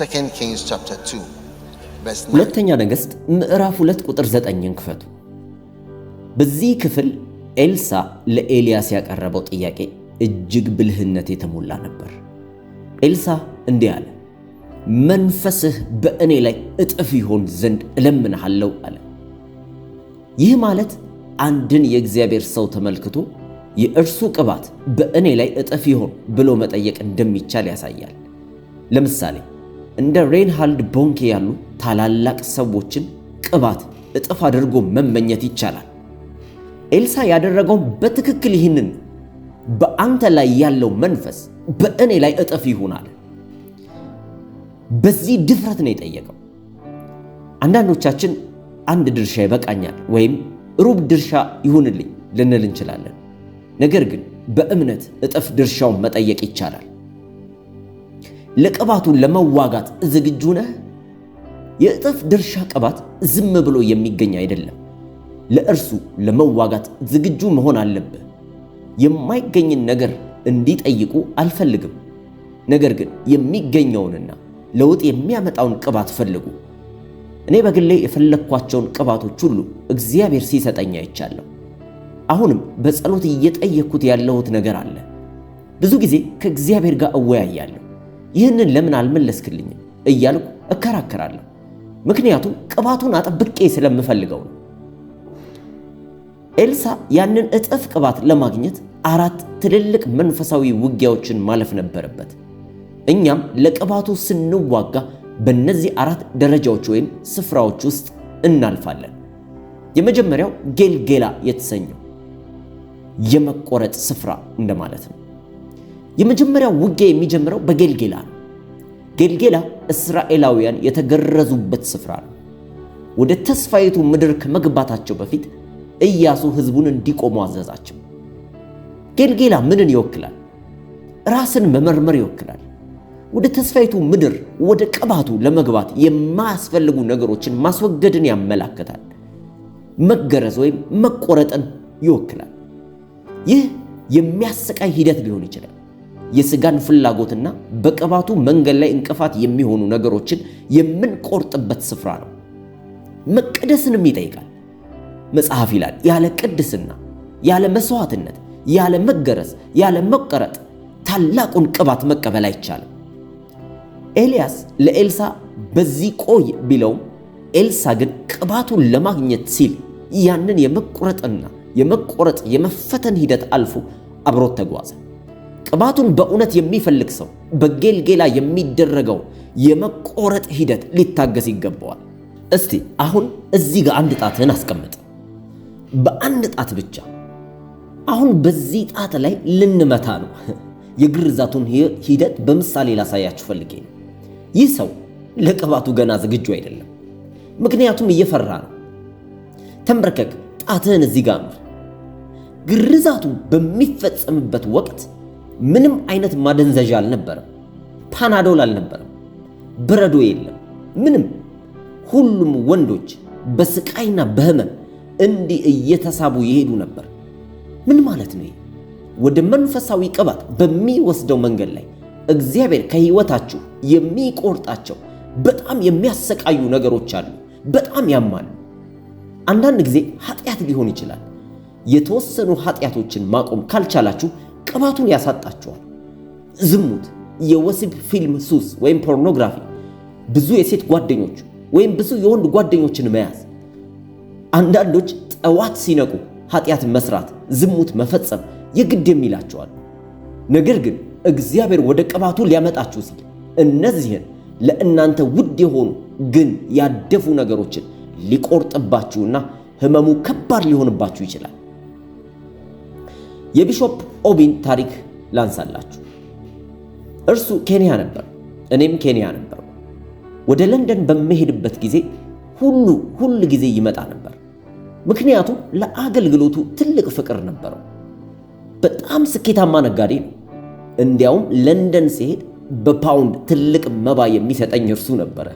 2 Kings chapter 2 verse 9. ሁለተኛ ነገሥት ምዕራፍ 2 ቁጥር 9ን ክፈቱ። በዚህ ክፍል ኤልሳ ለኤልያስ ያቀረበው ጥያቄ እጅግ ብልህነት የተሞላ ነበር። ኤልሳ እንዲህ አለ፣ መንፈስህ በእኔ ላይ እጥፍ ይሆን ዘንድ እለምንሃለሁ አለ። ይህ ማለት አንድን የእግዚአብሔር ሰው ተመልክቶ የእርሱ ቅባት በእኔ ላይ እጥፍ ይሆን ብሎ መጠየቅ እንደሚቻል ያሳያል። ለምሳሌ እንደ ሬንሃልድ ቦንኬ ያሉ ታላላቅ ሰዎችን ቅባት እጥፍ አድርጎ መመኘት ይቻላል። ኤልሳ ያደረገው በትክክል ይህንን በአንተ ላይ ያለው መንፈስ በእኔ ላይ እጥፍ ይሁን አለ። በዚህ ድፍረት ነው የጠየቀው። አንዳንዶቻችን አንድ ድርሻ ይበቃኛል ወይም ሩብ ድርሻ ይሁንልኝ ልንል እንችላለን። ነገር ግን በእምነት እጥፍ ድርሻውን መጠየቅ ይቻላል። ለቅባቱን ለመዋጋት ዝግጁ ነህ? የእጥፍ ድርሻ ቅባት ዝም ብሎ የሚገኝ አይደለም። ለእርሱ ለመዋጋት ዝግጁ መሆን አለብህ። የማይገኝን ነገር እንዲጠይቁ አልፈልግም። ነገር ግን የሚገኘውንና ለውጥ የሚያመጣውን ቅባት ፈልጉ። እኔ በግሌ የፈለግኳቸውን ቅባቶች ሁሉ እግዚአብሔር ሲሰጠኝ አይቻለሁ። አሁንም በጸሎት እየጠየቅኩት ያለሁት ነገር አለ። ብዙ ጊዜ ከእግዚአብሔር ጋር እወያያለሁ። ይህንን ለምን አልመለስክልኝም እያልኩ እከራከራለሁ። ምክንያቱም ቅባቱን አጥብቄ ስለምፈልገው ነው። ኤልሳ ያንን እጥፍ ቅባት ለማግኘት 4 ትልልቅ መንፈሳዊ ውጊያዎችን ማለፍ ነበረበት። እኛም ለቅባቱ ስንዋጋ በእነዚህ 4 ደረጃዎች ወይም ስፍራዎች ውስጥ እናልፋለን። የመጀመሪያው ጌልጌላ የተሰኘው የመቆረጥ ስፍራ እንደማለት ነው። የመጀመሪያው ውጊያ የሚጀምረው በጌልጌላ ነው። ጌልጌላ እስራኤላውያን የተገረዙበት ስፍራ ነው። ወደ ተስፋይቱ ምድር ከመግባታቸው በፊት ኢያሱ ሕዝቡን እንዲቆሙ አዘዛቸው። ጌልጌላ ምንን ይወክላል? ራስን መመርመር ይወክላል። ወደ ተስፋይቱ ምድር ወደ ቅባቱ ለመግባት የማያስፈልጉ ነገሮችን ማስወገድን ያመላክታል። መገረዝ ወይም መቆረጥን ይወክላል። ይህ የሚያሰቃይ ሂደት ሊሆን ይችላል። የሥጋን ፍላጎትና በቅባቱ መንገድ ላይ እንቅፋት የሚሆኑ ነገሮችን የምንቆርጥበት ስፍራ ነው። መቀደስንም ይጠይቃል። መጽሐፍ ይላል ያለ ቅድስና፣ ያለ መስዋዕትነት፣ ያለ መገረዝ፣ ያለ መቀረጥ ታላቁን ቅባት መቀበል አይቻልም። ኤልያስ ለኤልሳ በዚህ ቆይ ቢለውም ኤልሳ ግን ቅባቱን ለማግኘት ሲል ያንን የመቆረጥና የመቆረጥ የመፈተን ሂደት አልፎ አብሮት ተጓዘ። ቅባቱን በእውነት የሚፈልግ ሰው በጌልጌላ የሚደረገው የመቆረጥ ሂደት ሊታገስ ይገባዋል። እስቲ አሁን እዚህ ጋር አንድ ጣትህን አስቀምጥ። በአንድ ጣት ብቻ። አሁን በዚህ ጣት ላይ ልንመታ ነው። የግርዛቱን ሂደት በምሳሌ ላሳያችሁ ፈልጌ ነው። ይህ ሰው ለቅባቱ ገና ዝግጁ አይደለም፣ ምክንያቱም እየፈራ ነው። ተንበርከክ፣ ጣትህን እዚህ ጋር አምር። ግርዛቱ በሚፈጸምበት ወቅት ምንም አይነት ማደንዘዣ አልነበረም፣ ፓናዶል አልነበረም፣ በረዶ የለም፣ ምንም። ሁሉም ወንዶች በስቃይና በህመም እንዲህ እየተሳቡ ይሄዱ ነበር። ምን ማለት ነው? ወደ መንፈሳዊ ቅባት በሚወስደው መንገድ ላይ እግዚአብሔር ከህይወታችሁ የሚቆርጣቸው በጣም የሚያሰቃዩ ነገሮች አሉ። በጣም ያማሉ። አንዳንድ ጊዜ ኃጢአት ሊሆን ይችላል። የተወሰኑ ኃጢአቶችን ማቆም ካልቻላችሁ ቅባቱን ያሳጣችኋል። ዝሙት፣ የወሲብ ፊልም ሱስ ወይም ፖርኖግራፊ፣ ብዙ የሴት ጓደኞች ወይም ብዙ የወንድ ጓደኞችን መያዝ። አንዳንዶች ጠዋት ሲነቁ ኃጢአት መስራት፣ ዝሙት መፈጸም የግድ የሚላቸዋል። ነገር ግን እግዚአብሔር ወደ ቅባቱ ሊያመጣችሁ ሲል እነዚህን ለእናንተ ውድ የሆኑ ግን ያደፉ ነገሮችን ሊቆርጥባችሁና ህመሙ ከባድ ሊሆንባችሁ ይችላል። የቢሾፕ ኦቢን ታሪክ ላንሳላችሁ። እርሱ ኬንያ ነበር፣ እኔም ኬንያ ነበር። ወደ ለንደን በመሄድበት ጊዜ ሁሉ ጊዜ ይመጣ ነበር። ምክንያቱም ለአገልግሎቱ ትልቅ ፍቅር ነበረው። በጣም ስኬታማ ነጋዴ ነው። እንዲያውም ለንደን ሲሄድ በፓውንድ ትልቅ መባ የሚሰጠኝ እርሱ ነበረ።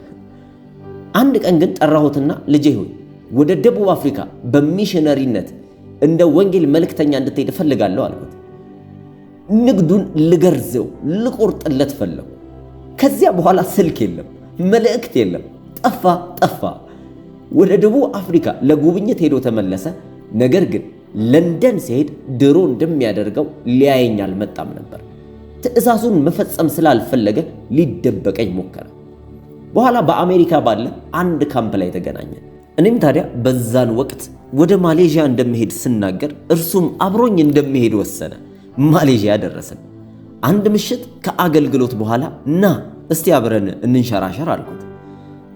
አንድ ቀን ግን ጠራሁትና ልጄ ሆይ ወደ ደቡብ አፍሪካ በሚሽነሪነት እንደ ወንጌል መልእክተኛ እንድትሄድ እፈልጋለሁ አልኩት። ንግዱን ልገርዘው ልቆርጥለት ፈለጉ። ከዚያ በኋላ ስልክ የለም፣ መልእክት የለም። ጠፋ። ወደ ደቡብ አፍሪካ ለጉብኝት ሄዶ ተመለሰ። ነገር ግን ለንደን ሲሄድ ድሮ እንደሚያደርገው ሊያየኝ አልመጣም ነበር። ትዕዛዙን መፈጸም ስላልፈለገ ሊደበቀኝ ሞከረ። በኋላ በአሜሪካ ባለ አንድ ካምፕ ላይ ተገናኘን። እኔም ታዲያ በዛን ወቅት ወደ ማሌዥያ እንደምሄድ ስናገር እርሱም አብሮኝ እንደምሄድ ወሰነ። ማሌዥያ ደረሰን። አንድ ምሽት ከአገልግሎት በኋላ ና እስቲ አብረን እንንሸራሸር አልኩት።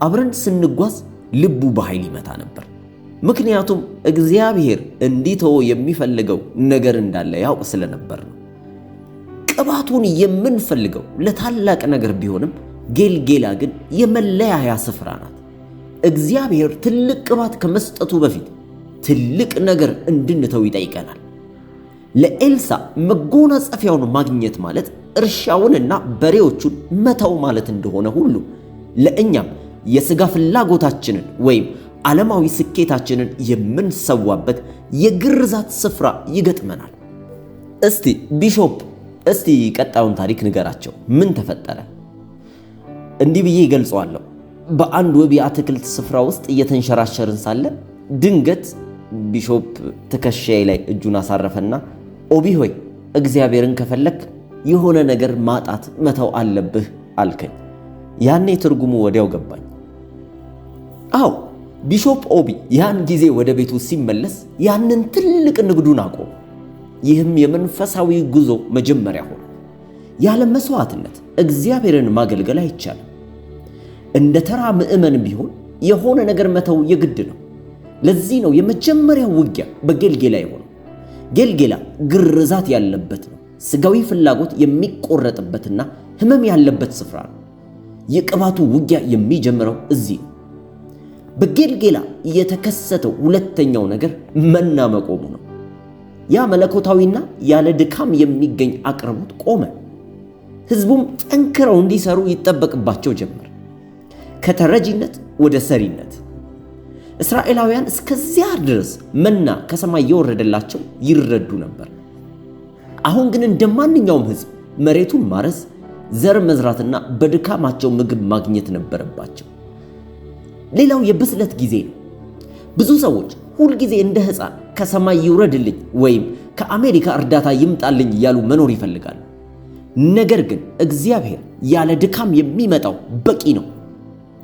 አብረን ስንጓዝ ልቡ በኃይል ይመታ ነበር። ምክንያቱም እግዚአብሔር እንዲተወ የሚፈልገው ነገር እንዳለ ያውቅ ስለነበር ነው። ቅባቱን የምንፈልገው ለታላቅ ነገር ቢሆንም ጌልጌላ ግን የመለያያ ስፍራ ናት። እግዚአብሔር ትልቅ ቅባት ከመስጠቱ በፊት ትልቅ ነገር እንድንተው ይጠይቀናል። ለኤልሳ መጎናጸፊያውን ማግኘት ማለት እርሻውንና በሬዎቹን መተው ማለት እንደሆነ ሁሉ ለእኛም የሥጋ ፍላጎታችንን ወይም ዓለማዊ ስኬታችንን የምንሰዋበት የግርዛት ስፍራ ይገጥመናል። እስቲ ቢሾፕ ቀጣዩን ታሪክ ንገራቸው። ምን ተፈጠረ? እንዲህ ብዬ ይገልጸዋለሁ። በአንድ ውብ የአትክልት ስፍራ ውስጥ እየተንሸራሸርን ሳለ ድንገት ቢሾፕ ትከሻዬ ላይ እጁን አሳረፈና ኦቢ ሆይ እግዚአብሔርን ከፈለክ የሆነ ነገር ማጣት መተው አለብህ አልከኝ። ያኔ ትርጉሙ ወዲያው ገባኝ። አዎ ቢሾፕ ኦቢ ያን ጊዜ ወደ ቤቱ ሲመለስ ያንን ትልቅ ንግዱን አቆመ። ይህም የመንፈሳዊ ጉዞ መጀመሪያ ሆነ። ያለ መስዋዕትነት እግዚአብሔርን ማገልገል አይቻልም። እንደ ተራ ምዕመን ቢሆን የሆነ ነገር መተው የግድ ነው። ለዚህ ነው የመጀመሪያው ውጊያ በጌልጌላ የሆነው። ጌልጌላ ግርዛት ያለበት ነው። ስጋዊ ፍላጎት የሚቆረጥበትና ህመም ያለበት ስፍራ ነው። የቅባቱ ውጊያ የሚጀምረው እዚህ ነው። በጌልጌላ የተከሰተው ሁለተኛው ነገር መና መቆሙ ነው። ያ መለኮታዊና ያለ ድካም የሚገኝ አቅርቦት ቆመ። ህዝቡም ጠንክረው እንዲሰሩ ይጠበቅባቸው ጀመር። ከተረጂነት ወደ ሰሪነት። እስራኤላውያን እስከዚያ ድረስ መና ከሰማይ የወረደላቸው ይረዱ ነበር። አሁን ግን እንደ ማንኛውም ህዝብ መሬቱን ማረስ፣ ዘር መዝራትና በድካማቸው ምግብ ማግኘት ነበረባቸው። ሌላው የብስለት ጊዜ ነው። ብዙ ሰዎች ሁልጊዜ እንደ ሕፃን ከሰማይ ይውረድልኝ ወይም ከአሜሪካ እርዳታ ይምጣልኝ እያሉ መኖር ይፈልጋሉ። ነገር ግን እግዚአብሔር ያለ ድካም የሚመጣው በቂ ነው።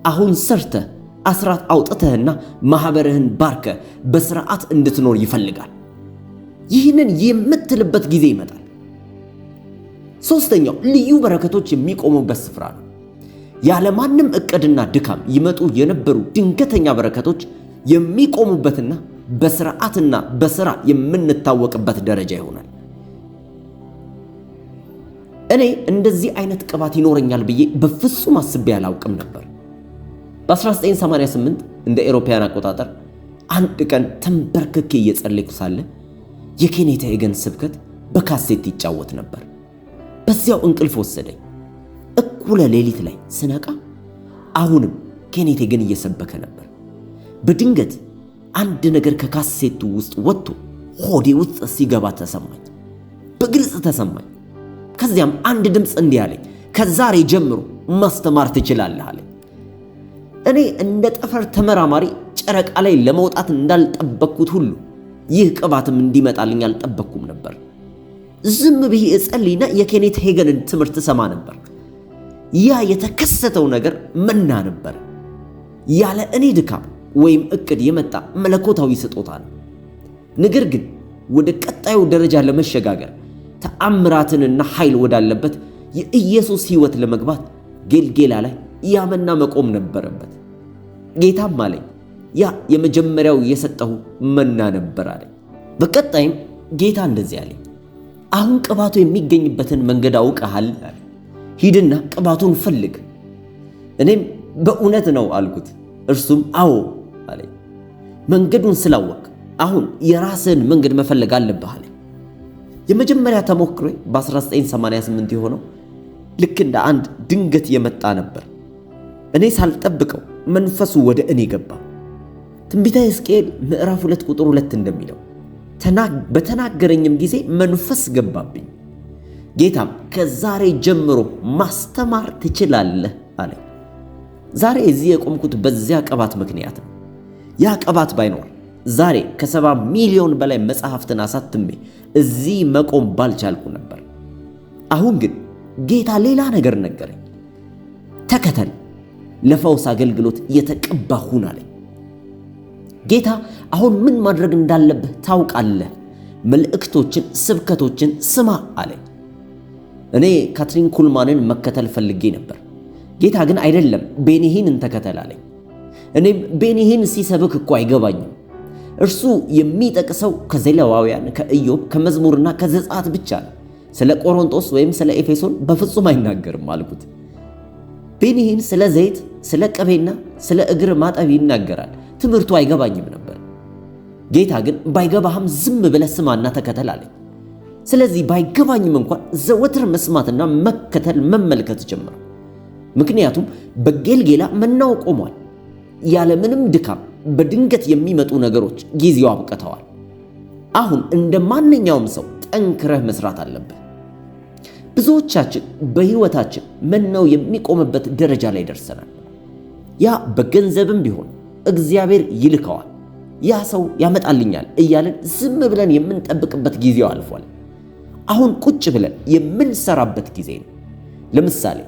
አሁን ሰርተህ አስራት አውጥተህና ማህበርህን ባርከ በስርዓት እንድትኖር ይፈልጋል። ይህንን የምትልበት ጊዜ ይመጣል። ሶስተኛው ልዩ በረከቶች የሚቆሙበት ስፍራ ነው። ያለ ማንም ዕቅድና ድካም ይመጡ የነበሩ ድንገተኛ በረከቶች የሚቆሙበትና በስርዓትና በስራ የምንታወቅበት ደረጃ ይሆናል። እኔ እንደዚህ አይነት ቅባት ይኖረኛል ብዬ በፍጹም አስቤ አላውቅም ነበር። በ1988 እንደ አውሮፓውያን አቆጣጠር አንድ ቀን ተንበርክኬ እየጸለይኩ ሳለ የኬኔት ሄገን ስብከት በካሴት ይጫወት ነበር። በዚያው እንቅልፍ ወሰደኝ። እኩለ ሌሊት ላይ ስነቃ አሁንም ኬኔት ሄገን እየሰበከ ነበር። በድንገት አንድ ነገር ከካሴቱ ውስጥ ወጥቶ ሆዴ ውስጥ ሲገባ ተሰማኝ፣ በግልጽ ተሰማኝ። ከዚያም አንድ ድምፅ እንዲህ አለኝ፣ ከዛሬ ጀምሮ ማስተማር ትችላለህ አለኝ። እኔ እንደ ጠፈር ተመራማሪ ጨረቃ ላይ ለመውጣት እንዳልጠበቅኩት ሁሉ ይህ ቅባትም እንዲመጣልኝ አልጠበቅኩም ነበር። ዝም ብዬ እጸልይና የኬኔት ሄገንን ትምህርት ሰማ ነበር። ያ የተከሰተው ነገር መና ነበር። ያለ እኔ ድካም ወይም እቅድ የመጣ መለኮታዊ ስጦታ ነው። ነገር ግን ወደ ቀጣዩ ደረጃ ለመሸጋገር ተአምራትንና ኃይል ወዳለበት የኢየሱስ ሕይወት ለመግባት ጌልጌላ ላይ ያመና መቆም ነበረበት። ጌታም አለኝ፣ ያ የመጀመሪያው የሰጠሁ መና ነበር አለኝ። በቀጣይም ጌታ እንደዚህ አለኝ፣ አሁን ቅባቱ የሚገኝበትን መንገድ አውቀሃል አለ። ሂድና ቅባቱን ፈልግ። እኔም በእውነት ነው አልኩት። እርሱም አዎ አለኝ። መንገዱን ስላወቅ አሁን የራስህን መንገድ መፈለግ አለብህ አለኝ። የመጀመሪያ ተሞክሮ በ1988 የሆነው ልክ እንደ አንድ ድንገት የመጣ ነበር። እኔ ሳልጠብቀው መንፈሱ ወደ እኔ ገባ። ትንቢተ ሕዝቅኤል ምዕራፍ 2 ቁጥር 2 እንደሚለው በተናገረኝም ጊዜ መንፈስ ገባብኝ። ጌታም ከዛሬ ጀምሮ ማስተማር ትችላለህ አለኝ። ዛሬ እዚህ የቆምኩት በዚያ ቅባት ምክንያት ነው። ያ ቅባት ባይኖር ዛሬ ከ70 ሚሊዮን በላይ መጽሐፍትን አሳትሜ እዚህ መቆም ባልቻልኩ ነበር። አሁን ግን ጌታ ሌላ ነገር ነገረኝ። ተከተል፣ ለፈውስ አገልግሎት የተቀባህ ሁን አለኝ። ጌታ አሁን ምን ማድረግ እንዳለብህ ታውቃለህ፣ መልእክቶችን፣ ስብከቶችን ስማ አለኝ። እኔ ካትሪን ኩልማንን መከተል ፈልጌ ነበር። ጌታ ግን አይደለም ቤኒሂንን ተከተል አለኝ። እኔም ቤኒሂን ሲሰብክ እኮ አይገባኝም። እርሱ የሚጠቅሰው ከዘሌዋውያን፣ ከኢዮብ፣ ከመዝሙርና ከዘጸአት ብቻ ነው። ስለ ቆሮንቶስ ወይም ስለ ኤፌሶን በፍጹም አይናገርም አልኩት። ቤኒሂን ስለ ዘይት፣ ስለ ቅቤና ስለ እግር ማጠብ ይናገራል። ትምህርቱ አይገባኝም ነበር። ጌታ ግን ባይገባህም ዝም ብለህ ስማና ተከተል አለኝ። ስለዚህ ባይገባኝም እንኳን ዘወትር መስማትና መከተል መመልከት ጀመርኩ። ምክንያቱም በጌልጌላ መናው ቆሟል። ያለምንም ድካም በድንገት የሚመጡ ነገሮች ጊዜው አብቅተዋል። አሁን እንደ ማንኛውም ሰው ጠንክረህ መስራት አለብህ። ብዙዎቻችን በሕይወታችን መናው የሚቆምበት ደረጃ ላይ ደርሰናል። ያ በገንዘብም ቢሆን እግዚአብሔር ይልከዋል፣ ያ ሰው ያመጣልኛል እያለን ዝም ብለን የምንጠብቅበት ጊዜው አልፏል። አሁን ቁጭ ብለን የምንሰራበት ጊዜ ነው። ለምሳሌ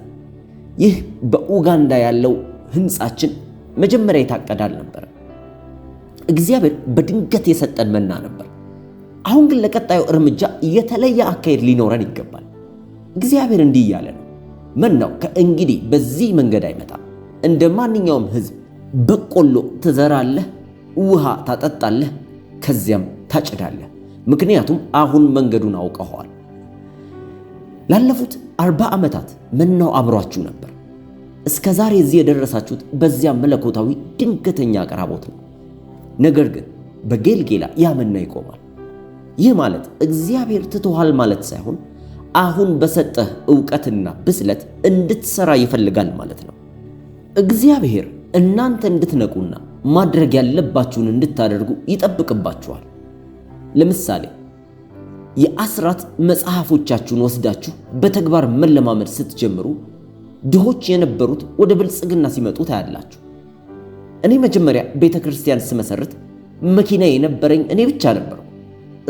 ይህ በኡጋንዳ ያለው ሕንፃችን መጀመሪያ የታቀደ አልነበረም። እግዚአብሔር በድንገት የሰጠን መና ነበር። አሁን ግን ለቀጣዩ እርምጃ የተለየ አካሄድ ሊኖረን ይገባል። እግዚአብሔር እንዲህ እያለ ነው፣ መናው ከእንግዲህ በዚህ መንገድ አይመጣም። እንደ ማንኛውም ሕዝብ በቆሎ ትዘራለህ፣ ውሃ ታጠጣለህ፣ ከዚያም ታጭዳለህ። ምክንያቱም አሁን መንገዱን አውቀኸዋል። ላለፉት 40 ዓመታት መናው አብሯችሁ ነበር። እስከ ዛሬ እዚህ የደረሳችሁት በዚያ መለኮታዊ ድንገተኛ አቅራቦት ነው። ነገር ግን በጌልጌላ ያ መና ይቆማል። ይህ ማለት እግዚአብሔር ትቶሃል ማለት ሳይሆን አሁን በሰጠህ ዕውቀትና ብስለት እንድትሰራ ይፈልጋል ማለት ነው። እግዚአብሔር እናንተ እንድትነቁና ማድረግ ያለባችሁን እንድታደርጉ ይጠብቅባችኋል። ለምሳሌ የአስራት መጽሐፎቻችሁን ወስዳችሁ በተግባር መለማመድ ስትጀምሩ ድሆች የነበሩት ወደ ብልጽግና ሲመጡ ታያላችሁ። እኔ መጀመሪያ ቤተ ክርስቲያን ስመሰርት መኪና የነበረኝ እኔ ብቻ ነበርኩ።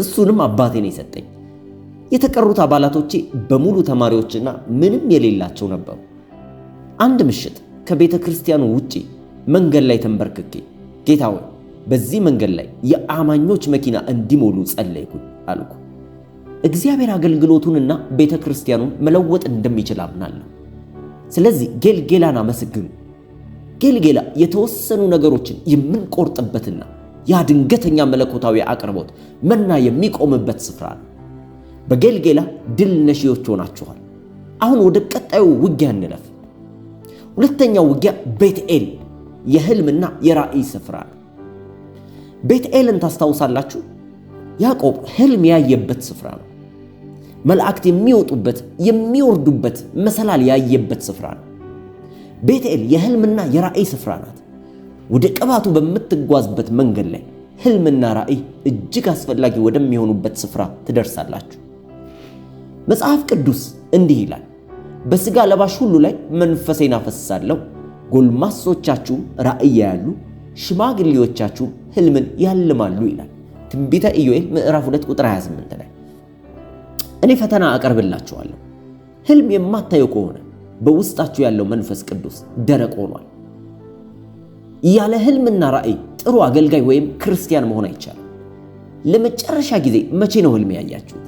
እሱንም አባቴ ነው የሰጠኝ። የተቀሩት አባላቶቼ በሙሉ ተማሪዎችና ምንም የሌላቸው ነበሩ። አንድ ምሽት ከቤተ ክርስቲያኑ ውጪ መንገድ ላይ ተንበርክኬ ጌታ ሆይ በዚህ መንገድ ላይ የአማኞች መኪና እንዲሞሉ ጸለይኩኝ አልኩ። እግዚአብሔር አገልግሎቱንና ቤተ ክርስቲያኑን መለወጥ እንደሚችል አምናለሁ። ስለዚህ ጌልጌላን አመስግኑ። ጌልጌላ የተወሰኑ ነገሮችን የምንቆርጥበትና ያ ድንገተኛ መለኮታዊ አቅርቦት መና የሚቆምበት ስፍራ ነው። በጌልጌላ ድል ነሺዎች ሆናችኋል። አሁን ወደ ቀጣዩ ውጊያ እንለፍ። ሁለተኛው ውጊያ ቤትኤል የህልምና የራእይ ስፍራ ነው። ቤትኤልን ታስታውሳላችሁ? ያዕቆብ ህልም ያየበት ስፍራ ነው። መላእክት የሚወጡበት የሚወርዱበት መሰላል ያየበት ስፍራ ነው። ቤትኤል የህልምና የራእይ ስፍራ ናት። ወደ ቅባቱ በምትጓዝበት መንገድ ላይ ህልምና ራእይ እጅግ አስፈላጊ ወደሚሆኑበት ስፍራ ትደርሳላችሁ። መጽሐፍ ቅዱስ እንዲህ ይላል፣ በሥጋ ለባሽ ሁሉ ላይ መንፈሴን አፈስሳለሁ፣ ጎልማሶቻችሁም ራእይ ያያሉ፣ ሽማግሌዎቻችሁም ህልምን ያልማሉ ይላል ትንቢተ ኢዮኤል ምዕራፍ 2 ቁጥር 28 ላይ። እኔ ፈተና አቀርብላችኋለሁ። ህልም የማታዩ ከሆነ በውስጣችሁ ያለው መንፈስ ቅዱስ ደረቅ ሆኗል። ያለ ህልምና ራእይ ጥሩ አገልጋይ ወይም ክርስቲያን መሆን አይቻልም። ለመጨረሻ ጊዜ መቼ ነው ህልም ያያችሁት?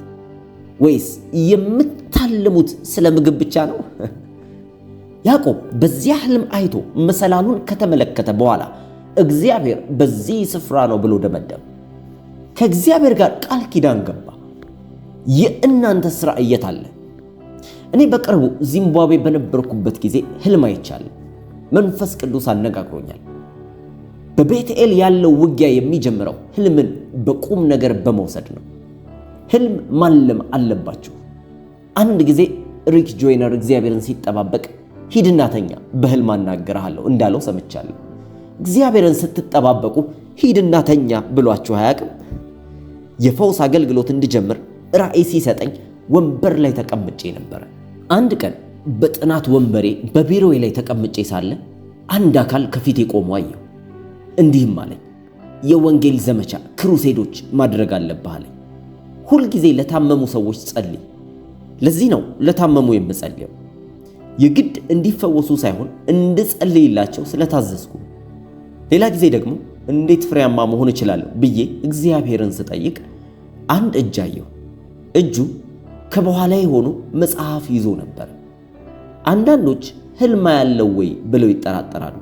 ወይስ የምታልሙት ስለ ምግብ ብቻ ነው? ያዕቆብ በዚያ ህልም አይቶ መሰላሉን ከተመለከተ በኋላ እግዚአብሔር በዚህ ስፍራ ነው ብሎ ደመደመ። ከእግዚአብሔር ጋር ቃል ኪዳን ገባ። የእናንተስ ራእይ የት አለ? እኔ በቅርቡ ዚምባብዌ በነበርኩበት ጊዜ ህልም አይቻለሁ። መንፈስ ቅዱስ አነጋግሮኛል። በቤትኤል ያለው ውጊያ የሚጀምረው ህልምን በቁም ነገር በመውሰድ ነው። ህልም ማለም አለባችሁ። አንድ ጊዜ ሪክ ጆይነር እግዚአብሔርን ሲጠባበቅ ሂድና ተኛ በህልም አናገርሃለሁ እንዳለው ሰምቻለሁ። እግዚአብሔርን ስትጠባበቁ ሂድና ተኛ ብሏችሁ አያውቅም? የፈውስ አገልግሎት እንድጀምር ራእይ ሲሰጠኝ ወንበር ላይ ተቀምጬ ነበረ። አንድ ቀን በጥናት ወንበሬ በቢሮዬ ላይ ተቀምጬ ሳለ አንድ አካል ከፊቴ ቆሞ አየሁ። እንዲህም አለኝ፣ የወንጌል ዘመቻ ክሩሴዶች ማድረግ አለብህ አለኝ። ሁልጊዜ ለታመሙ ሰዎች ጸልይ። ለዚህ ነው ለታመሙ የምጸልየው፣ የግድ እንዲፈወሱ ሳይሆን እንድጸልይላቸው ስለታዘዝኩ። ሌላ ጊዜ ደግሞ እንዴት ፍሬያማ መሆን እችላለሁ ብዬ እግዚአብሔርን ስጠይቅ አንድ እጅ አየሁ። እጁ ከበኋላዬ ሆኖ መጽሐፍ ይዞ ነበር። አንዳንዶች ሕልም ያለው ወይ ብለው ይጠራጠራሉ።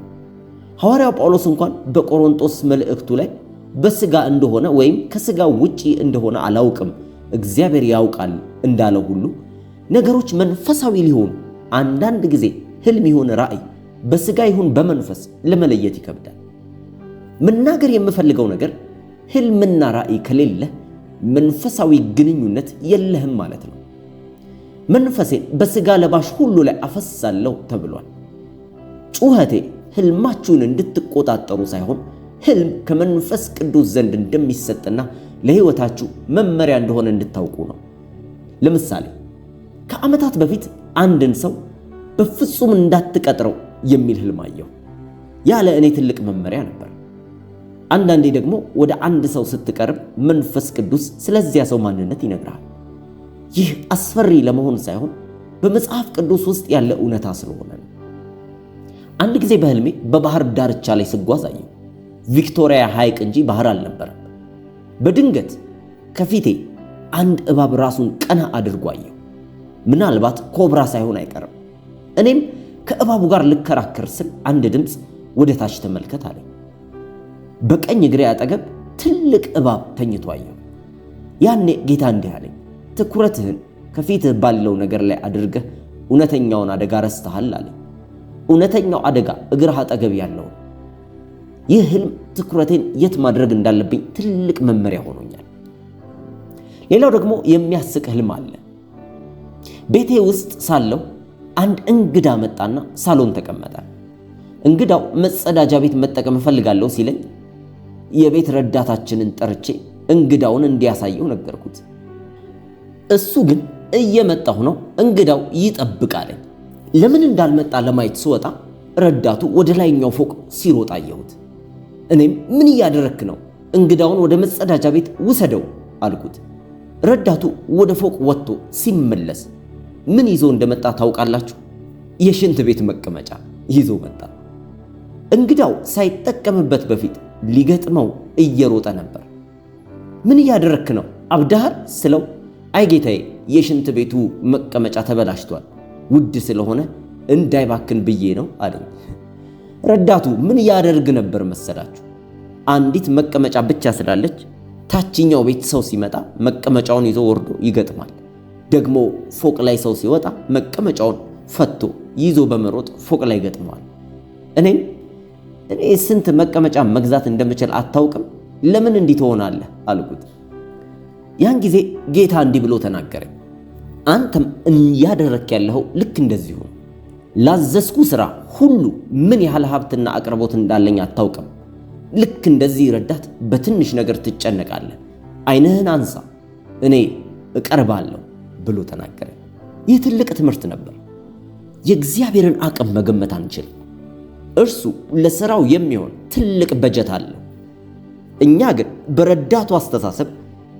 ሐዋርያው ጳውሎስ እንኳን በቆሮንቶስ መልእክቱ ላይ በሥጋ እንደሆነ ወይም ከሥጋ ውጪ እንደሆነ አላውቅም፣ እግዚአብሔር ያውቃል እንዳለው ሁሉ ነገሮች መንፈሳዊ ሊሆኑ አንዳንድ ጊዜ ሕልም ይሁን ራእይ፣ በሥጋ ይሁን በመንፈስ ለመለየት ይከብዳል። መናገር የምፈልገው ነገር ሕልምና ራእይ ከሌለ መንፈሳዊ ግንኙነት የለህም ማለት ነው። መንፈሴን በሥጋ ለባሽ ሁሉ ላይ አፈሳለሁ ተብሏል። ጩኸቴ ሕልማችሁን እንድትቆጣጠሩ ሳይሆን ሕልም ከመንፈስ ቅዱስ ዘንድ እንደሚሰጥና ለሕይወታችሁ መመሪያ እንደሆነ እንድታውቁ ነው። ለምሳሌ ከዓመታት በፊት አንድን ሰው በፍጹም እንዳትቀጥረው የሚል ሕልም አየሁ። ያ ለእኔ ትልቅ መመሪያ ነበር። አንዳንዴ ደግሞ ወደ አንድ ሰው ስትቀርብ መንፈስ ቅዱስ ስለዚያ ሰው ማንነት ይነግራል። ይህ አስፈሪ ለመሆን ሳይሆን በመጽሐፍ ቅዱስ ውስጥ ያለ እውነታ ስለሆነ ነው። አንድ ጊዜ በሕልሜ በባህር ዳርቻ ላይ ስጓዝ አየሁ። ቪክቶሪያ ሐይቅ እንጂ ባህር አልነበረም። በድንገት ከፊቴ አንድ እባብ ራሱን ቀና አድርጎ አየሁ። ምናልባት ኮብራ ሳይሆን አይቀርም። እኔም ከእባቡ ጋር ልከራከር ስል አንድ ድምፅ ወደ ታች ተመልከት አለኝ። በቀኝ እግሬ አጠገብ ትልቅ እባብ ተኝቶ አየሁ። ያኔ ጌታ እንዲህ አለኝ፣ ትኩረትህን ከፊትህ ባለው ነገር ላይ አድርገህ እውነተኛውን አደጋ ረስተሃል አለኝ። እውነተኛው አደጋ እግርህ አጠገብ ያለው። ይህ ሕልም ትኩረቴን የት ማድረግ እንዳለብኝ ትልቅ መመሪያ ሆኖኛል። ሌላው ደግሞ የሚያስቅ ሕልም አለ። ቤቴ ውስጥ ሳለሁ አንድ እንግዳ መጣና ሳሎን ተቀመጠ። እንግዳው መጸዳጃ ቤት መጠቀም እፈልጋለሁ ሲለኝ የቤት ረዳታችንን ጠርቼ እንግዳውን እንዲያሳየው ነገርኩት። እሱ ግን እየመጣሁ ነው፣ እንግዳው ይጠብቃለኝ። ለምን እንዳልመጣ ለማየት ስወጣ ረዳቱ ወደ ላይኛው ፎቅ ሲሮጥ አየሁት። እኔም ምን እያደረክ ነው? እንግዳውን ወደ መጸዳጃ ቤት ውሰደው አልኩት። ረዳቱ ወደ ፎቅ ወጥቶ ሲመለስ ምን ይዞ እንደመጣ ታውቃላችሁ? የሽንት ቤት መቀመጫ ይዞ መጣ። እንግዳው ሳይጠቀምበት በፊት ሊገጥመው እየሮጠ ነበር። ምን እያደረክ ነው? አብዳሃል ስለው አይ ጌታዬ፣ የሽንት ቤቱ መቀመጫ ተበላሽቷል፣ ውድ ስለሆነ እንዳይባክን ብዬ ነው አለኝ። ረዳቱ ምን ያደርግ ነበር መሰላችሁ? አንዲት መቀመጫ ብቻ ስላለች ታችኛው ቤት ሰው ሲመጣ መቀመጫውን ይዞ ወርዶ ይገጥማል። ደግሞ ፎቅ ላይ ሰው ሲወጣ መቀመጫውን ፈቶ ይዞ በመሮጥ ፎቅ ላይ ገጥመዋል። እኔ ስንት መቀመጫ መግዛት እንደምችል አታውቅም? ለምን እንዲህ ትሆናለህ አልኩት። ያን ጊዜ ጌታ እንዲህ ብሎ ተናገረኝ። አንተም እያደረክ ያለኸው ልክ እንደዚሁ። ላዘዝኩ ሥራ ሁሉ ምን ያህል ሀብትና አቅርቦት እንዳለኝ አታውቅም። ልክ እንደዚህ ረዳት በትንሽ ነገር ትጨነቃለህ። ዓይንህን አንሳ፣ እኔ እቀርባለሁ ብሎ ተናገረ። ይህ ትልቅ ትምህርት ነበር። የእግዚአብሔርን አቅም መገመት አንችልም። እርሱ ለሥራው የሚሆን ትልቅ በጀት አለው። እኛ ግን በረዳቱ አስተሳሰብ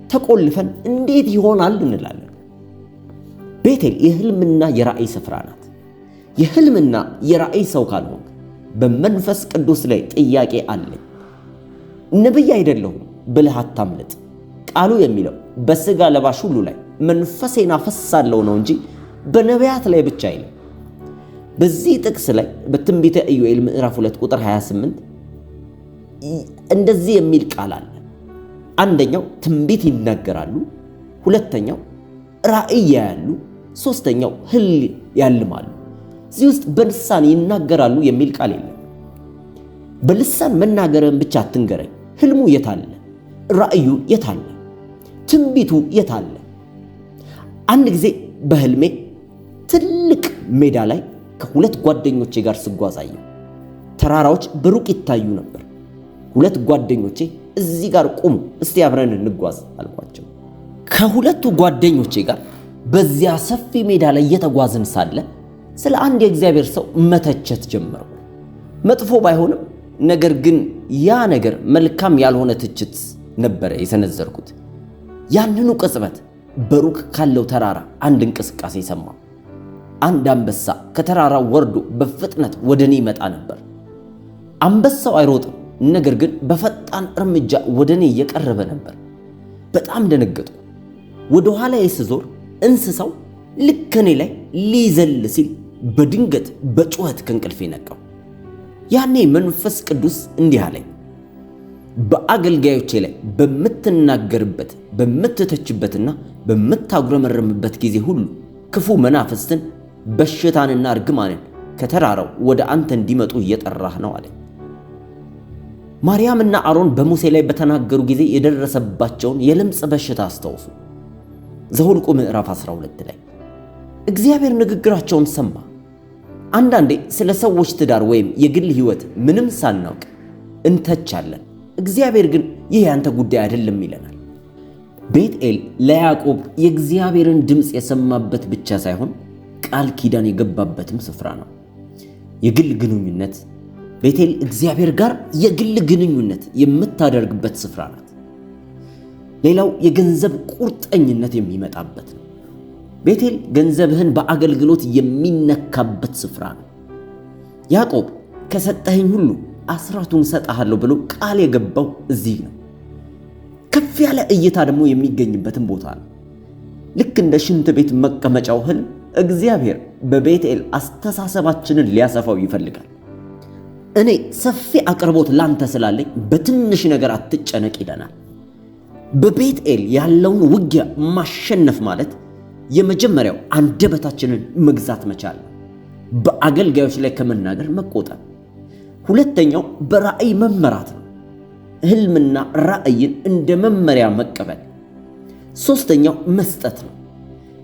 ተቆልፈን እንዴት ይሆናል እንላለን። ቤቴል የሕልምና የራእይ ስፍራ ናት። የሕልምና የራእይ ሰው ካልሆንክ በመንፈስ ቅዱስ ላይ ጥያቄ አለኝ። ነቢይ አይደለሁም ብለህ አታምልጥ። ቃሉ የሚለው በሥጋ ለባሽ ሁሉ ላይ መንፈሴን አፈሳለሁ ነው እንጂ በነቢያት ላይ ብቻ አይልም። በዚህ ጥቅስ ላይ በትንቢተ ኢዮኤል ምዕራፍ 2 ቁጥር 28 እንደዚህ የሚል ቃል አለ። አንደኛው ትንቢት ይናገራሉ፣ ሁለተኛው ራእይ ያያሉ፣ ሶስተኛው ሕልም ያልማሉ። እዚህ ውስጥ በልሳን ይናገራሉ የሚል ቃል የለም። በልሳን መናገርን ብቻ አትንገረኝ። ሕልሙ የታለ? ራእዩ የታለ? ትንቢቱ የታለ? አንድ ጊዜ በሕልሜ ትልቅ ሜዳ ላይ ከሁለት ጓደኞቼ ጋር ስጓዝ አየሁ። ተራራዎች በሩቅ ይታዩ ነበር። ሁለት ጓደኞቼ እዚህ ጋር ቁሙ፣ እስቲ አብረን እንጓዝ አልኳቸው። ከሁለቱ ጓደኞቼ ጋር በዚያ ሰፊ ሜዳ ላይ እየተጓዝን ሳለ ስለ አንድ የእግዚአብሔር ሰው መተቸት ጀመርኩ። መጥፎ ባይሆንም ነገር ግን ያ ነገር መልካም ያልሆነ ትችት ነበረ የሰነዘርኩት። ያንኑ ቅጽበት በሩቅ ካለው ተራራ አንድ እንቅስቃሴ ሰማሁ። አንድ አንበሳ ከተራራው ወርዶ በፍጥነት ወደ እኔ ይመጣ ነበር። አንበሳው አይሮጥም፣ ነገር ግን በፈጣን እርምጃ ወደ እኔ እየቀረበ ነበር። በጣም ደነገጥኩ። ወደ ኋላዬ ስዞር እንስሳው ልክ እኔ ላይ ሊዘል ሲል በድንገት በጩኸት ከእንቅልፌ ነቃሁ። ያኔ መንፈስ ቅዱስ እንዲህ አለኝ፣ በአገልጋዮቼ ላይ በምትናገርበት በምትተችበትና በምታጉረመረምበት ጊዜ ሁሉ ክፉ መናፍስትን በሽታንና እርግማንን ከተራራው ወደ አንተ እንዲመጡ እየጠራህ ነው አለኝ። ማርያምና አሮን በሙሴ ላይ በተናገሩ ጊዜ የደረሰባቸውን የለምጽ በሽታ አስታውሱ። ዘኍልቍ ምዕራፍ 12 ላይ እግዚአብሔር ንግግራቸውን ሰማ። አንዳንዴ ስለ ሰዎች ትዳር ወይም የግል ሕይወት ምንም ሳናውቅ እንተቻለን። እግዚአብሔር ግን ይህ ያንተ ጉዳይ አይደለም ይለናል። ቤትኤል ለያዕቆብ የእግዚአብሔርን ድምፅ የሰማበት ብቻ ሳይሆን ቃል ኪዳን የገባበትም ስፍራ ነው። የግል ግንኙነት ቤቴል እግዚአብሔር ጋር የግል ግንኙነት የምታደርግበት ስፍራ ናት። ሌላው የገንዘብ ቁርጠኝነት የሚመጣበት ነው። ቤቴል ገንዘብህን በአገልግሎት የሚነካበት ስፍራ ነው። ያዕቆብ ከሰጠኸኝ ሁሉ አስራቱን ሰጣለሁ ብሎ ቃል የገባው እዚህ ነው። ከፍ ያለ እይታ ደግሞ የሚገኝበትም ቦታ ነው። ልክ እንደ ሽንት ቤት መቀመጫው ህልም እግዚአብሔር በቤቴል አስተሳሰባችንን ሊያሰፋው ይፈልጋል። እኔ ሰፊ አቅርቦት ላንተ ስላለኝ በትንሽ ነገር አትጨነቅ ይለናል። በቤቴል ያለውን ውጊያ ማሸነፍ ማለት የመጀመሪያው አንደበታችንን መግዛት መቻል ነው። በአገልጋዮች ላይ ከመናገር መቆጠብ። ሁለተኛው በራእይ መመራት ነው። ህልምና ራእይን እንደ መመሪያ መቀበል። ሶስተኛው መስጠት ነው።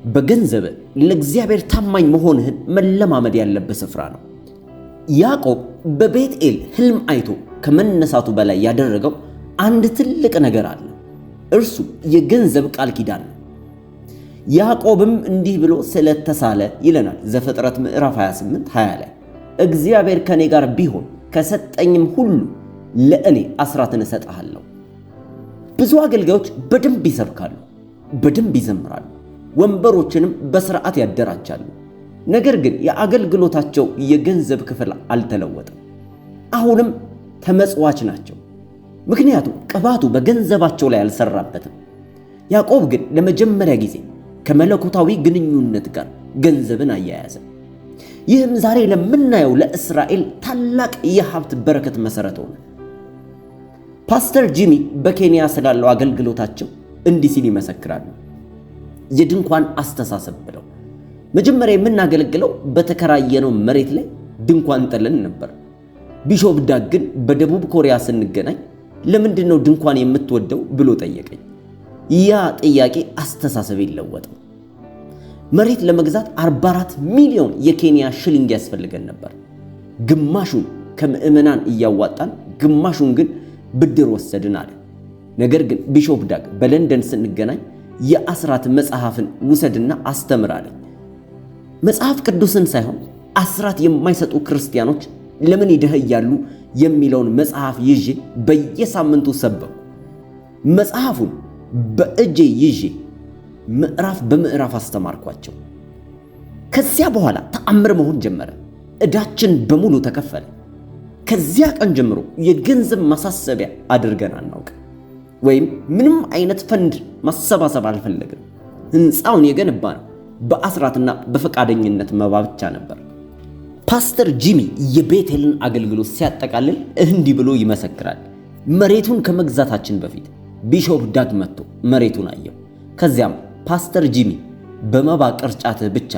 በገንዘብ ለእግዚአብሔር ታማኝ መሆንህን መለማመድ ያለበት ስፍራ ነው። ያዕቆብ በቤትኤል ህልም አይቶ ከመነሳቱ በላይ ያደረገው አንድ ትልቅ ነገር አለ። እርሱ የገንዘብ ቃል ኪዳን ነው። ያዕቆብም እንዲህ ብሎ ስለተሳለ ይለናል ዘፍጥረት ምዕራፍ 28:20 ላይ እግዚአብሔር ከኔ ጋር ቢሆን ከሰጠኝም ሁሉ ለእኔ አስራትን እሰጥሃለሁ። ብዙ አገልጋዮች በደንብ ይሰብካሉ፣ በደንብ ይዘምራሉ፣ ወንበሮችንም በስርዓት ያደራጃሉ። ነገር ግን የአገልግሎታቸው የገንዘብ ክፍል አልተለወጠም። አሁንም ተመጽዋች ናቸው፣ ምክንያቱም ቅባቱ በገንዘባቸው ላይ አልሰራበትም። ያዕቆብ ግን ለመጀመሪያ ጊዜ ከመለኮታዊ ግንኙነት ጋር ገንዘብን አያያዘ። ይህም ዛሬ ለምናየው ለእስራኤል ታላቅ የሀብት በረከት መሰረት ሆነ። ፓስተር ጂሚ በኬንያ ስላለው አገልግሎታቸው እንዲህ ሲል ይመሰክራሉ። የድንኳን አስተሳሰብ ብለው መጀመሪያ የምናገለግለው በተከራየነው መሬት ላይ ድንኳን ጥለን ነበር። ቢሾፕ ዳግ ግን በደቡብ ኮሪያ ስንገናኝ ለምንድን ነው ድንኳን የምትወደው ብሎ ጠየቀኝ። ያ ጥያቄ አስተሳሰብ ይለወጥ። መሬት ለመግዛት 44 ሚሊዮን የኬንያ ሽሊንግ ያስፈልገን ነበር። ግማሹን ከምዕመናን እያዋጣን ግማሹን ግን ብድር ወሰድን አለ። ነገር ግን ቢሾፕ ዳግ በለንደን ስንገናኝ የአስራት መጽሐፍን ውሰድና አስተምር አለኝ። መጽሐፍ ቅዱስን ሳይሆን አስራት የማይሰጡ ክርስቲያኖች ለምን ይደህያሉ የሚለውን መጽሐፍ ይዤ በየሳምንቱ ሰበኩ። መጽሐፉን በእጄ ይዤ ምዕራፍ በምዕራፍ አስተማርኳቸው። ከዚያ በኋላ ተአምር መሆን ጀመረ። ዕዳችን በሙሉ ተከፈለ። ከዚያ ቀን ጀምሮ የገንዘብ ማሳሰቢያ አድርገን አናውቅ፣ ወይም ምንም አይነት ፈንድ ማሰባሰብ አልፈለግም። ሕንፃውን የገነባነው በአስራትና በፈቃደኝነት መባ ብቻ ነበር። ፓስተር ጂሚ የቤቴልን አገልግሎት ሲያጠቃልል እንዲህ ብሎ ይመሰክራል። መሬቱን ከመግዛታችን በፊት ቢሾፕ ዳግ መጥቶ መሬቱን አየው። ከዚያም ፓስተር ጂሚ በመባ ቅርጫትህ ብቻ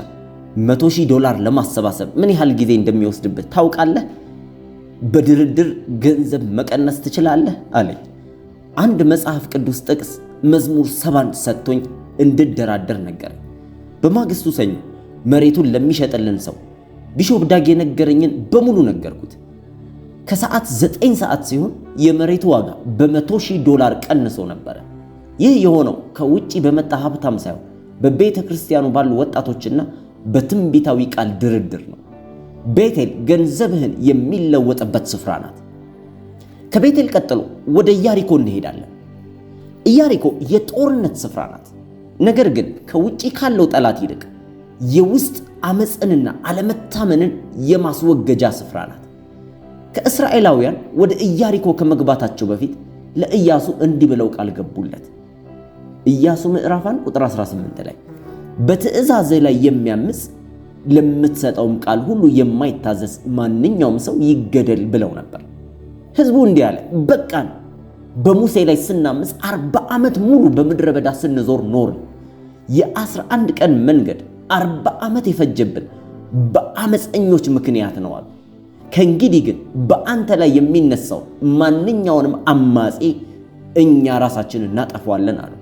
$100,000 ለማሰባሰብ ምን ያህል ጊዜ እንደሚወስድብህ ታውቃለህ? በድርድር ገንዘብ መቀነስ ትችላለህ አለኝ። አንድ መጽሐፍ ቅዱስ ጥቅስ መዝሙር 7 ሰጥቶኝ እንድደራደር ነገረኝ። በማግስቱ ሰኞ መሬቱን ለሚሸጥልን ሰው ቢሾፕ ዳግ የነገረኝን በሙሉ ነገርኩት። ከሰዓት 9 ሰዓት ሲሆን የመሬቱ ዋጋ $100,000 ቀንሶ ነበር። ይህ የሆነው ከውጪ በመጣ ሀብታም ሳይሆን በቤተ ክርስቲያኑ ባሉ ወጣቶችና በትንቢታዊ ቃል ድርድር ነው። ቤቴል ገንዘብህን የሚለወጥበት ስፍራ ናት። ከቤቴል ቀጥሎ ወደ ኢያሪኮ እንሄዳለን። ኢያሪኮ የጦርነት ስፍራ ናት። ነገር ግን ከውጪ ካለው ጠላት ይልቅ የውስጥ አመፅንና አለመታመንን የማስወገጃ ስፍራ ናት። ከእስራኤላውያን ወደ ኢያሪኮ ከመግባታቸው በፊት ለኢያሱ እንዲህ ብለው ቃል ገቡለት። ኢያሱ ምዕራፍ 1 ቁጥር 18 ላይ በትእዛዝህ ላይ የሚያምፅ ለምትሰጠውም ቃል ሁሉ የማይታዘዝ ማንኛውም ሰው ይገደል ብለው ነበር። ሕዝቡ እንዲህ አለ፣ በቃን፣ በሙሴ ላይ ስናምፅ 40 ዓመት ሙሉ በምድረ በዳ ስንዞር ኖርን። የ11 ቀን መንገድ 40 ዓመት የፈጀብን በአመፀኞች ምክንያት ነው አሉ። ከእንግዲህ ግን በአንተ ላይ የሚነሳው ማንኛውንም አማጺ እኛ ራሳችን እናጠፋዋለን አሉ።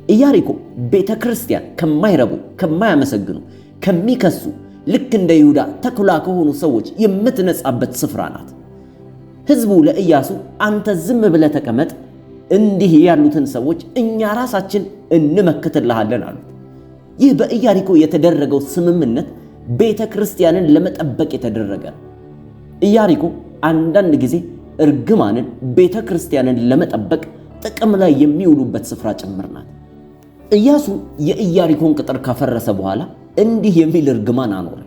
ኢያሪኮ ቤተ ክርስቲያን ከማይረቡ፣ ከማያመሰግኑ፣ ከሚከሱ ልክ እንደ ይሁዳ ተኩላ ከሆኑ ሰዎች የምትነጻበት ስፍራ ናት። ሕዝቡ ለኢያሱ አንተ ዝም ብለህ ተቀመጥ፣ እንዲህ ያሉትን ሰዎች እኛ ራሳችን እንመክትልሃለን አሉት። ይህ በኢያሪኮ የተደረገው ስምምነት ቤተ ክርስቲያንን ለመጠበቅ የተደረገ ነው። ኢያሪኮ አንዳንድ ጊዜ እርግማንን ቤተ ክርስቲያንን ለመጠበቅ ጥቅም ላይ የሚውሉበት ስፍራ ጭምር ናት። ኢያሱ የኢያሪኮን ቅጥር ካፈረሰ በኋላ እንዲህ የሚል እርግማን አኖረ።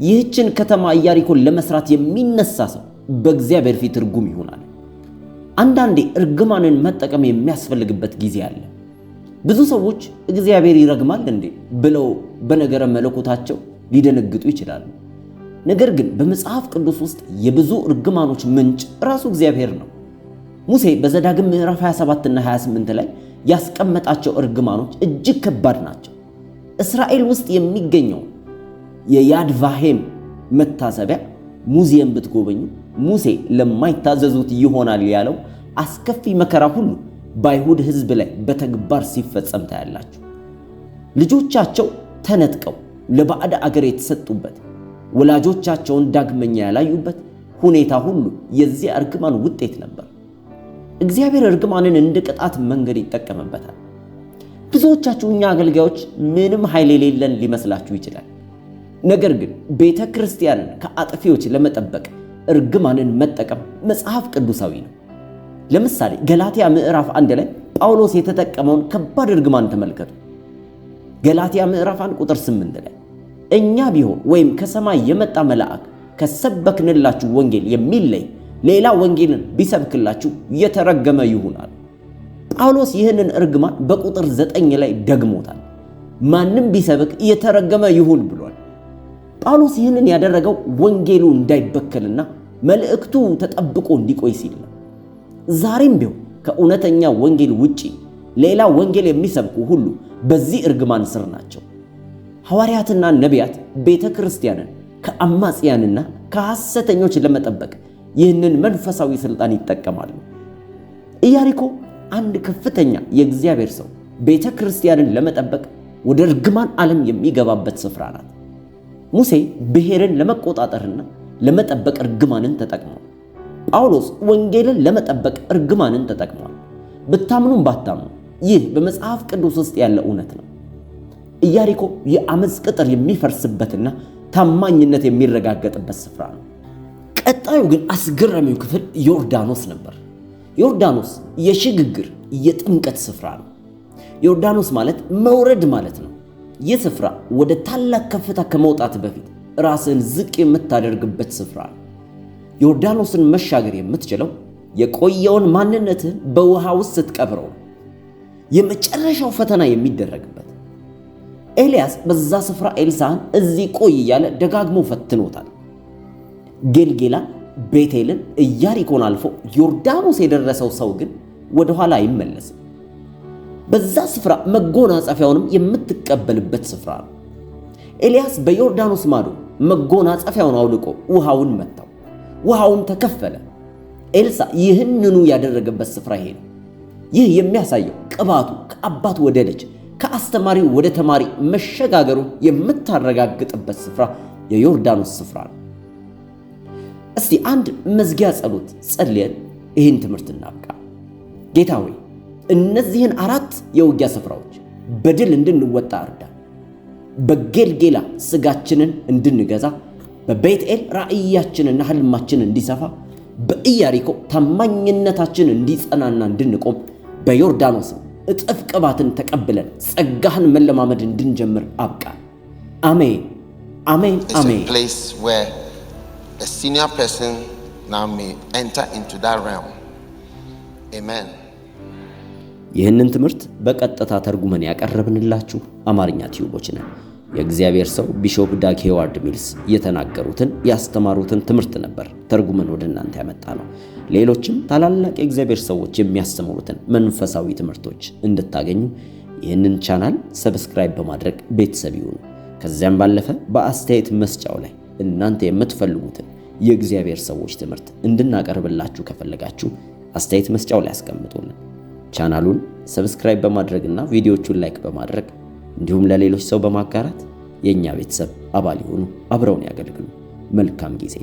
ይህችን ከተማ ኢያሪኮን ለመስራት የሚነሳ ሰው በእግዚአብሔር ፊት ርጉም ይሆናል። አንዳንዴ እርግማንን መጠቀም የሚያስፈልግበት ጊዜ አለ። ብዙ ሰዎች እግዚአብሔር ይረግማል እንዴ ብለው በነገረ መለኮታቸው ሊደነግጡ ይችላሉ። ነገር ግን በመጽሐፍ ቅዱስ ውስጥ የብዙ እርግማኖች ምንጭ ራሱ እግዚአብሔር ነው። ሙሴ በዘዳግም ምዕራፍ 27 እና 28 ላይ ያስቀመጣቸው እርግማኖች እጅግ ከባድ ናቸው። እስራኤል ውስጥ የሚገኘው የያድቫሄም መታሰቢያ ሙዚየም ብትጎበኙ ሙሴ ለማይታዘዙት ይሆናል ያለው አስከፊ መከራ ሁሉ በአይሁድ ሕዝብ ላይ በተግባር ሲፈጸም ታያላችሁ። ልጆቻቸው ተነጥቀው ለባዕድ አገር የተሰጡበት፣ ወላጆቻቸውን ዳግመኛ ያላዩበት ሁኔታ ሁሉ የዚህ እርግማን ውጤት ነበር። እግዚአብሔር እርግማንን እንደ ቅጣት መንገድ ይጠቀምበታል። ብዙዎቻችሁ እኛ አገልጋዮች ምንም ኃይል የሌለን ሊመስላችሁ ይችላል። ነገር ግን ቤተ ክርስቲያንን ከአጥፊዎች ለመጠበቅ እርግማንን መጠቀም መጽሐፍ ቅዱሳዊ ነው። ለምሳሌ ገላትያ ምዕራፍ 1 ላይ ጳውሎስ የተጠቀመውን ከባድ እርግማን ተመልከቱ። ገላትያ ምዕራፍ 1 ቁጥር 8 ላይ እኛ ቢሆን ወይም ከሰማይ የመጣ መልአክ ከሰበክንላችሁ ወንጌል የሚለይ ሌላ ወንጌልን ቢሰብክላችሁ የተረገመ ይሁናል። ጳውሎስ ይህንን እርግማን በቁጥር 9 ላይ ደግሞታል። ማንም ቢሰብክ የተረገመ ይሁን ብሏል። ጳውሎስ ይህንን ያደረገው ወንጌሉ እንዳይበከልና መልእክቱ ተጠብቆ እንዲቆይ ሲል ነው። ዛሬም ቢሆን ከእውነተኛ ወንጌል ውጪ ሌላ ወንጌል የሚሰብኩ ሁሉ በዚህ እርግማን ስር ናቸው። ሐዋርያትና ነቢያት ቤተ ክርስቲያንን ከአማጽያንና ከሐሰተኞች ለመጠበቅ ይህንን መንፈሳዊ ሥልጣን ይጠቀማሉ። ኢያሪኮ አንድ ከፍተኛ የእግዚአብሔር ሰው ቤተ ክርስቲያንን ለመጠበቅ ወደ እርግማን ዓለም የሚገባበት ስፍራ ናት። ሙሴ ብሔርን ለመቆጣጠርና ለመጠበቅ እርግማንን ተጠቅሟል። ጳውሎስ ወንጌልን ለመጠበቅ እርግማንን ተጠቅሟል። ብታምኑም ባታምኑ ይህ በመጽሐፍ ቅዱስ ውስጥ ያለ እውነት ነው። ኢያሪኮ የአመፅ ቅጥር የሚፈርስበትና ታማኝነት የሚረጋገጥበት ስፍራ ነው። ቀጣዩ ግን አስገራሚው ክፍል ዮርዳኖስ ነበር። ዮርዳኖስ የሽግግር የጥምቀት ስፍራ ነው። ዮርዳኖስ ማለት መውረድ ማለት ነው። ይህ ስፍራ ወደ ታላቅ ከፍታ ከመውጣት በፊት ራስን ዝቅ የምታደርግበት ስፍራ ነው። ዮርዳኖስን መሻገር የምትችለው የቆየውን ማንነትህን በውሃ ውስጥ ስትቀብረው ነው። የመጨረሻው ፈተና የሚደረግበት። ኤልያስ በዛ ስፍራ ኤልሳዕን እዚህ ቆይ እያለ ደጋግሞ ፈትኖታል። ጌልጌላ፣ ቤቴልን፣ ኢያሪኮን አልፎ ዮርዳኖስ የደረሰው ሰው ግን ወደ ኋላ አይመለስም። በዛ ስፍራ መጎናጸፊያውንም የምትቀበልበት ስፍራ ነው። ኤልያስ በዮርዳኖስ ማዶ መጎናጸፊያውን አውልቆ ውሃውን መታው። ውሃውን ተከፈለ። ኤልሳዕ ይህንኑ ያደረገበት ስፍራ ይሄ ነው። ይህ የሚያሳየው ቅባቱ ከአባት ወደ ልጅ ከአስተማሪው ወደ ተማሪ መሸጋገሩን የምታረጋግጥበት ስፍራ የዮርዳኖስ ስፍራ ነው። እስቲ አንድ መዝጊያ ጸሎት ጸልየን ይህን ትምህርት እናብቃ። ጌታ ሆይ እነዚህን 4 የውጊያ ስፍራዎች በድል እንድንወጣ እርዳን። በጌልጌላ ስጋችንን እንድንገዛ በቤትኤል ራእያችንና ህልማችን እንዲሰፋ፣ በኢያሪኮ ታማኝነታችን እንዲጸናና እንድንቆም፣ በዮርዳኖስም እጥፍ ቅባትን ተቀብለን ጸጋህን መለማመድ እንድንጀምር አብቃን። አሜን አሜን አሜን። It's a place where a senior person now may enter into that realm. Amen. ይህንን ትምህርት በቀጥታ ተርጉመን ያቀረብንላችሁ አማርኛ ቲዩቦች ነን። የእግዚአብሔር ሰው ቢሾፕ ዳግ ሄዋርድ ሚልስ የተናገሩትን ያስተማሩትን ትምህርት ነበር ተርጉመን ወደ እናንተ ያመጣ ነው። ሌሎችም ታላላቅ የእግዚአብሔር ሰዎች የሚያስተምሩትን መንፈሳዊ ትምህርቶች እንድታገኙ ይህንን ቻናል ሰብስክራይብ በማድረግ ቤተሰብ ይሁኑ። ከዚያም ባለፈ በአስተያየት መስጫው ላይ እናንተ የምትፈልጉትን የእግዚአብሔር ሰዎች ትምህርት እንድናቀርብላችሁ ከፈለጋችሁ አስተያየት መስጫው ላይ አስቀምጡልን። ቻናሉን ሰብስክራይብ በማድረግና ቪዲዮቹን ላይክ በማድረግ እንዲሁም ለሌሎች ሰው በማጋራት የኛ ቤተሰብ አባል ይሁኑ፣ አብረውን ያገልግሉ። መልካም ጊዜ